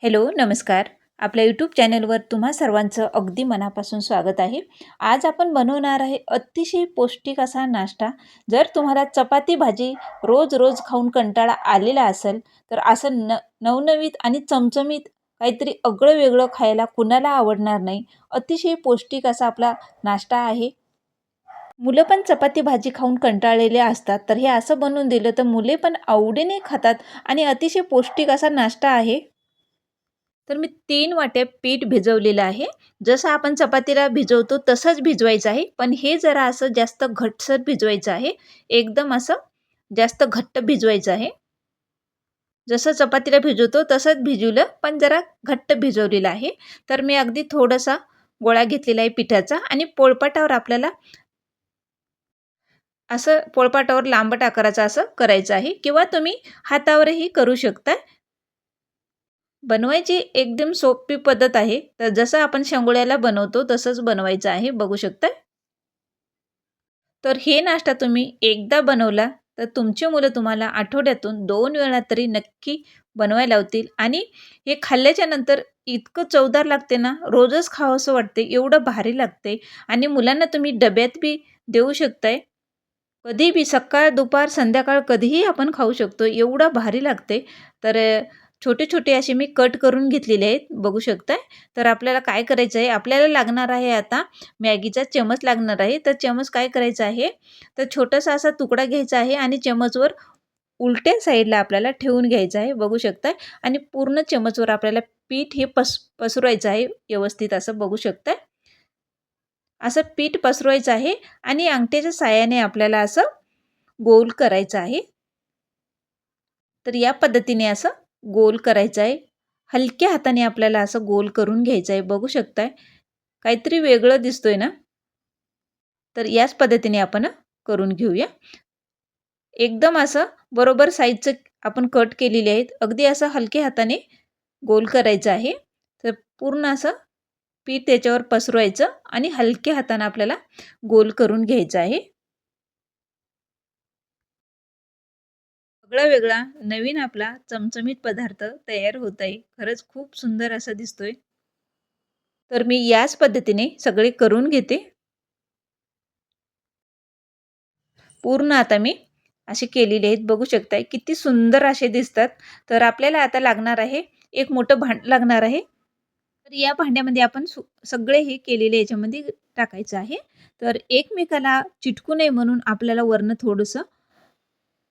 Hello, नमस्कार. आपल्या YouTube चॅनलवर तुम्हा सर्वांचं अगदी मनापासून स्वागत आहे. आज आपण बनवणार आहे अतिशय पौष्टिक असा नाश्ता. जर तुम्हाला चपाती भाजी रोज रोज खाऊन कंटाळा आलेला असेल, तर असं नवनवीन आणि चमचमीत काहीतरी आगळं वेगळं खायला कुणाला आवडणार नाही. अतिशय पौष्टिक असा आपला नाश्ता आहे. मुलं पण चपाती भाजी खाऊन कंटाळलेले असतात, तर हे असं बनवून दिलं तर मुले पण आवडीने खातात आणि अतिशय पौष्टिक असा नाश्ता आहे. तर मी 3 वाट्या पीठ भिजवलेलं आहे. जसं आपण चपातीला भिजवतो तसंच भिजवायचं आहे. पण हे जरा असं जास्त घट्टसर भिजवायचं आहे. एकदम असं जास्त घट्ट भिजवायचं आहे. जसं चपातीला भिजवतो तसंच भिजवलं, पण जरा घट्ट भिजवलेलं आहे. तर मी अगदी थोडासा गोळा घेतलेला आहे पिठाचा आणि पोळपाटावर आपल्याला असं पोळपाटावर लांबट आकाराचं असं करायचं आहे किंवा तुम्ही हातावरही करू शकता. बनवायची एकदम सोपी पद्धत आहे. तर जसं आपण शेंगोळ्याला बनवतो तसंच बनवायचं आहे, बघू शकता. तर हे नाश्ता तुम्ही एकदा बनवला तर तुमची मुलं तुम्हाला आठवड्यातून 2 वेळा तरी नक्की बनवायला लावतील आणि हे खाल्ल्याच्या नंतर इतकं चवदार लागते ना, रोजच खावंसं वाटते, एवढं भारी लागते आणि मुलांना तुम्ही डब्यात बी देऊ शकताय. कधी बी सकाळ, दुपार, संध्याकाळ कधीही आपण खाऊ शकतो. एवढा भारी लागते. तर छोटे-छोटे असे मी कट करून घेतलेले आहेत, बघू शकताय. तर आपल्याला काय करायचं आहे, आपल्याला लागणार आहे आता मॅगीचा चमच लागणार आहे. तर चमच काय करायचा आहे, तर छोटासा असा तुकडा घ्यायचा आहे आणि चमचवर उलट्या साईडला आपल्याला ठेवून घ्यायचं आहे, बघू शकताय. आणि पूर्ण चमचवर आपल्याला पीठ हे पसरवायचं आहे व्यवस्थित असं बघू शकताय. असं पीठ पसरवायचं आहे आणि अंगठ्याच्या साहाय्याने आपल्याला असं गोल करायचं आहे. तर या पद्धतीने असं गोल करायचं आहे. हलक्या हाताने आपल्याला असं गोल करून घ्यायचं आहे. बघू शकताय. काहीतरी वेगळं दिसतोय ना? तर याच पद्धतीने आपण करून घेऊया. एकदम असं बरोबर साईजचं आपण कट केलेले आहेत. अगदी असं हलक्या हाताने गोल करायचं आहे. तर पूर्ण असं पीठ त्याच्यावर पसरवायचं आणि हलक्या हाताने आपल्याला गोल करून घ्यायचं आहे. वेगळा नवीन आपला चमचमीत पदार्थ तयार होत आहे. खरंच खूप सुंदर असा दिसतोय. तर मी याच पद्धतीने सगळे करून घेते. पूर्ण आता मी असे केलेले आहेत. बघू शकताय किती सुंदर असे दिसतात. तर आपल्याला आता लागणार आहे एक मोठं भांडं लागणार आहे. तर या भांड्यामध्ये आपण सगळे हे केलेले याच्यामध्ये टाकायचं आहे. तर एकमेकाला चिटकू नये म्हणून आपल्याला वरनं थोडंसं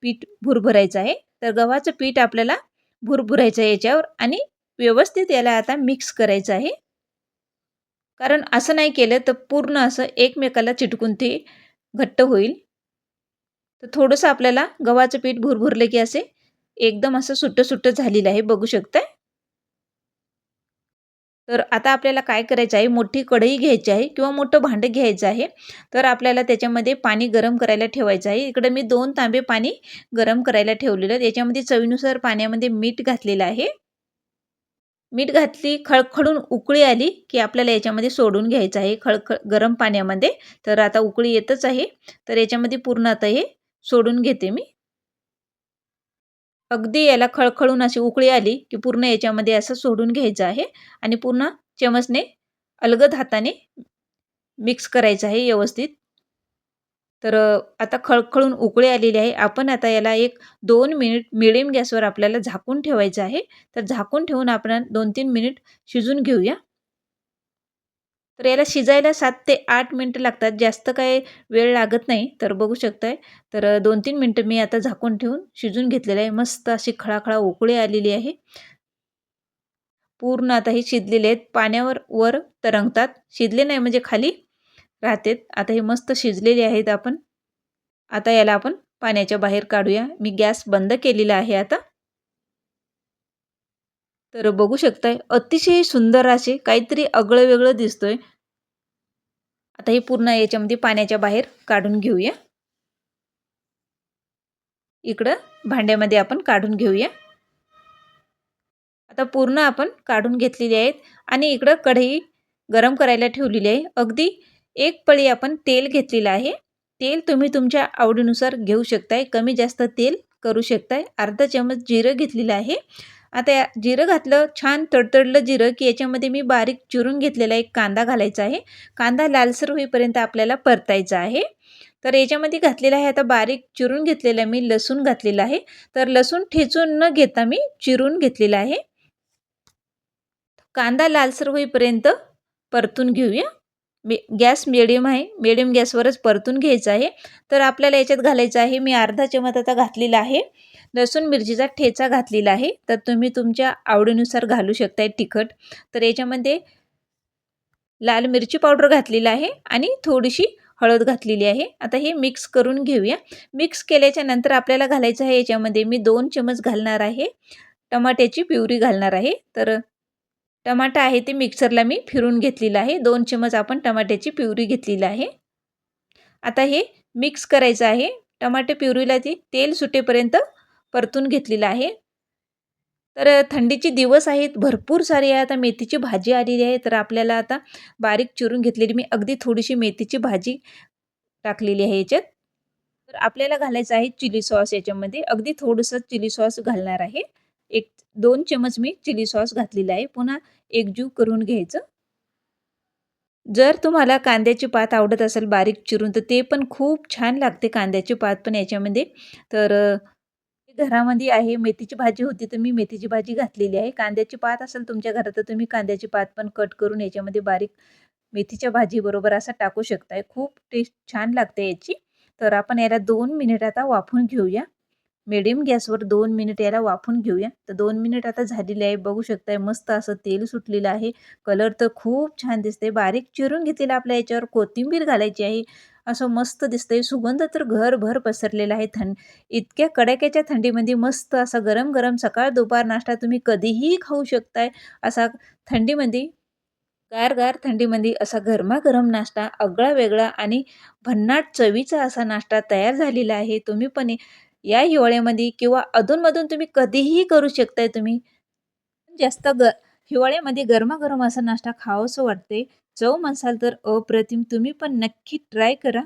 पीठ भुरभुरायचं आहे. तर गव्हाचं पीठ आपल्याला भुरभुरायचं आहे याच्यावर आणि व्यवस्थित याला आता मिक्स करायचं आहे. कारण असं नाही केलं तर पूर्ण असं एकमेकाला चिटकून ते घट्ट होईल. तर थोडंसं आपल्याला गव्हाचं पीठ भुरभुरलं की असे एकदम असं सुट्टं-सुट्टं झालेलं आहे, बघू शकताय. तर आता आपल्याला काय करायचं आहे, मोठी कढई घ्यायची आहे किंवा मोठं भांडं घ्यायचं आहे. तर आपल्याला त्याच्यामध्ये पाणी गरम करायला ठेवायचं आहे. इकडे मी 2 तांबे पाणी गरम करायला ठेवलेलं आहे. याच्यामध्ये चवीनुसार पाण्यामध्ये मीठ घातलेलं आहे. मीठ घातली, खळखळून उकळी आली, की आपल्याला याच्यामध्ये सोडून घ्यायचं आहे गरम पाण्यामध्ये. तर आता उकळी येतच आहे. तर याच्यामध्ये पूर्ण आता हे सोडून घेते मी. अगदी याला खळखळून अशी उकळी आली, की पूर्ण याच्यामध्ये असं सोडून घ्यायचं आहे आणि पूर्ण चमचने अलगद हाताने मिक्स करायचं आहे व्यवस्थित. तर आता खळखळून उकळी आलेली आहे. आपण आता याला 1-2 मिनिट मिडियम गॅसवर आपल्याला झाकून ठेवायचं आहे. तर झाकून ठेवून आपण 2-3 मिनिट शिजून घेऊया. तर याला शिजायला 7 ते 8 मिनिटं लागतात. जास्त काही वेळ लागत नाही. तर बघू शकताय. तर 2-3 मिनिटं मी आता झाकून ठेवून शिजून घेतलेलं आहे. मस्त अशी खळाखळा उकळी आलेली आहे. पूर्ण आता हे शिजलेले आहेत. पाण्यावर वर तरंगतात. शिजले नाही म्हणजे खाली राहतेत. आता हे मस्त शिजलेले आहेत आपण. आता याला आपण पाण्याच्या बाहेर काढूया. मी गॅस बंद केलेला आहे आता. तर बघू शकताय अतिशय सुंदर असे काहीतरी आगळं-वेगळं दिसतोय. आता हे पूर्ण याच्यामध्ये पाण्याच्या बाहेर काढून घेऊया. इकडं भांड्यामध्ये आपण काढून घेऊया. आता पूर्ण आपण काढून घेतलेली आहेत आणि इकडं कढई गरम करायला ठेवलेली आहे. अगदी एक पळी आपण तेल घेतलेलं आहे. तेल तुम्ही तुमच्या आवडीनुसार घेऊ शकताय. कमी जास्त तेल करू शकताय. अर्धा चमच जिरं घेतलेलं आहे. आता जिरं घातलं, छान तडतडलं जिरं, की याच्यामध्ये मी बारीक चिरून घेतलेला एक कांदा घालायचा आहे. कांदा लालसर होईपर्यंत आपल्याला परतायचा आहे. तर याच्यामध्ये घातलेला आहे आता बारीक चिरून घेतलेला मी लसूण घातलेला आहे. तर लसूण ठेचून न घेता मी चिरून घेतलेला आहे. कांदा लालसर होईपर्यंत परतून घेऊया. गॅस मिडियम आहे. मिडियम गॅसवरच परतून घ्यायचं आहे. तर आपल्याला याच्यात घालायचं आहे, मी अर्धा चमचा आता घातलेला आहे. लसूण मिरचीचा ठेचा घातलेला आहे. तर तुम्ही तुमच्या आवडीनुसार घालू शकताय तिखट. तर याच्यामध्ये लाल मिरची पावडर घातलेला आहे आणि थोडीशी हळद घातलेली आहे. आता हे मिक्स करून घेऊया. मिक्स केल्याच्या नंतर आपल्याला घालायचं आहे याच्यामध्ये मी 2 चमच घालणार आहे. टमाट्याची प्युरी घालणार आहे. तर टमाटा आहे ते मिक्सरला मी फिरून घेतलेलं आहे. 2 चमच आपण टमाट्याची प्युरी घेतलेली आहे. आता हे मिक्स करायचं आहे. टमाटे प्युरीला ती तेल सुटेपर्यंत परतून घेतलेलं आहे. तर थंडीचे दिवस आहेत, भरपूर सारी आता मेथीची भाजी आलेली आहे. तर आपल्याला आता बारीक चिरून घेतलेली मी अगदी थोडीशी मेथीची भाजी टाकलेली आहे याच्यात. तर आपल्याला घालायचं आहे चिली सॉस याच्यामध्ये. अगदी थोडंसं चिली सॉस घालणार आहे. 1-2 चमच मी चिली सॉस घातलेला आहे. पुन्हा एकजीव करून घ्यायचं. जर तुम्हाला कांद्याची पात आवडत असेल बारीक चिरून, तर ते पण खूप छान लागते कांद्याची पात पण याच्यामध्ये. तर घरामध्ये आहे मेथीची भाजी होती, तर मी मेथीची भाजी घातलेली आहे. कांद्याची पात असेल तुमच्या घरात, तर तुम्ही कांद्याची पात पण कट करून याच्यामध्ये बारीक मेथीच्या भाजीबरोबर असं टाकू शकताय. खूप टेस्ट छान लागते याची. तर आपण याला 2 मिनिट आता वाफवून घेऊया. मीडियम गॅसवर 2 मिनिट याला वाफवून घेऊया. तर 2 मिनिट आता झालेले आहे. बघू शकताय मस्त असं तेल सुटलेलं आहे. कलर तर खूप छान दिसते. बारीक चिरून घेतलेलं आपल्या याच्यावर कोथिंबीर घालायची आहे. असं मस्त दिसतंय. सुगंध तर घरभर पसरलेला आहे. इतक्या कडाक्याच्या थंडीमध्ये मस्त असा गरम-गरम सकाळ, दुपार नाश्ता तुम्ही कधीही खाऊ शकताय. असा थंडीमध्ये गार-गार थंडीमध्ये असा गरमागरम नाश्ता आगळा-वेगळा आणि भन्नाट चवीचा असा नाश्ता तयार झालेला आहे. तुम्ही पण या हिवाळ्यामध्ये किंवा अधूनमधून तुम्ही कधीही करू शकताय तुम्ही. जास्त हिवाळ्यामध्ये गरमागरम असा नाश्ता खावासं वाटते. चव म्हणसाल तर अप्रतिम. तुम्ही पण नक्की ट्राय करा.